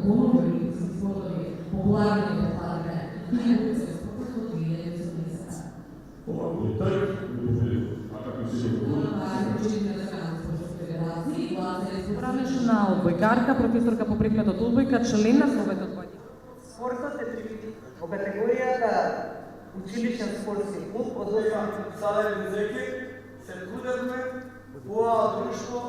понудили спортови популарни владане и се спортот и не се мисля. Управнична одбојкарка, професорка по предметот одбојка, член на Советот во Спортот е во категоријата училишен спортски клуб, односно Саде музеки се трудевме во ова друштво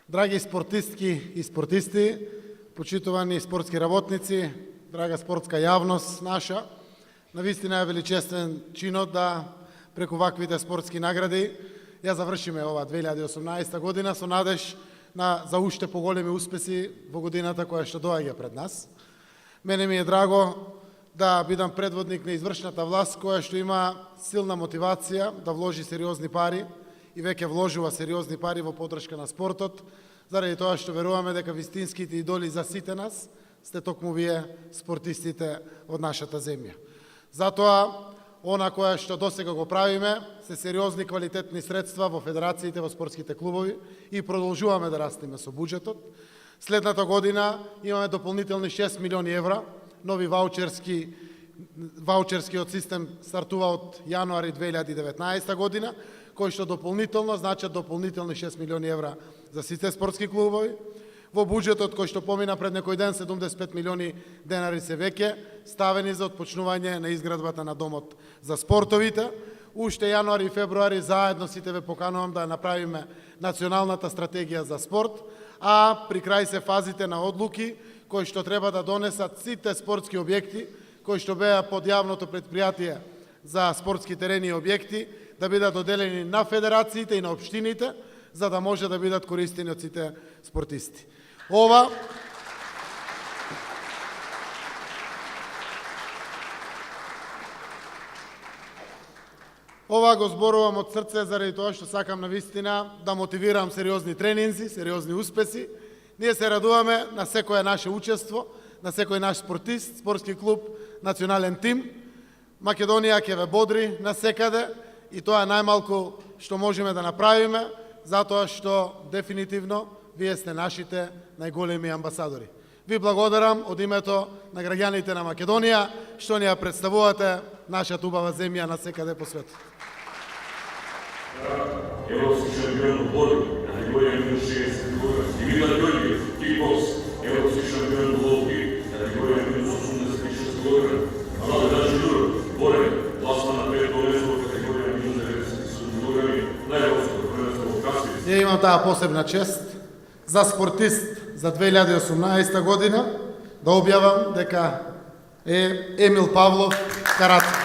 Драги спортистки и спортисти, почитувани спортски работници, драга спортска јавност наша, навистина е величествен чинот да преку ваквите спортски награди ја завршиме ова 2018 година со надеж за уште поголеми успеси во годината која што доаѓа пред нас. Мене ми е драго да бидам предводник на извршната власт која што има силна мотивација да вложи сериозни пари и веќе вложува сериозни пари во поддршка на спортот, заради тоа што веруваме дека вистинските идоли за сите нас сте токму вие спортистите од нашата земја. Затоа, она која што досега го правиме, се сериозни квалитетни средства во федерациите, во спортските клубови и продолжуваме да растеме со буџетот. Следната година имаме дополнителни 6 милиони евра, нови ваучерскиот систем стартува од јануари 2019 година, кои што дополнително значат дополнителни 6 милиони евра за сите спортски клубови. Во буџетот кој што помина пред некој ден 75 милиони денари се веќе ставени за отпочнување на изградбата на домот за спортовите. Уште јануари и февруари заедно сите ве поканувам да направиме националната стратегија за спорт, а при крај се фазите на одлуки кои што треба да донесат сите спортски објекти кои што беа под јавното предпријатие за спортски терени и објекти да бидат доделени на федерациите и на општините, за да може да бидат користени од сите спортисти. Ова го зборувам од срце заради тоа што сакам навистина да мотивирам сериозни тренинзи, сериозни успеси. Ние се радуваме на секоја наше учество, на секој наш спортист, спортски клуб, национален тим. Македонија ќе ве бодри на секаде и тоа е најмалку што можеме да направиме, затоа што дефинитивно вие сте нашите најголеми амбасадори. Ви благодарам од името на граѓаните на Македонија што ни ја представувате нашата убава земја на секаде по светот. Европски шампион во борби, категорија минус 60 кг, Димитар Ѓорѓиев, кикбокс, европски шампион во ловки, категорија минус 86 кг, Роман Џуров, борен, пласман на пето место во категорија минус 97 кг, на европското првенство во Каспија. Ние имам таа посебна чест за спортист за 2018 година да објавам дека е Емил Павлов Каратев.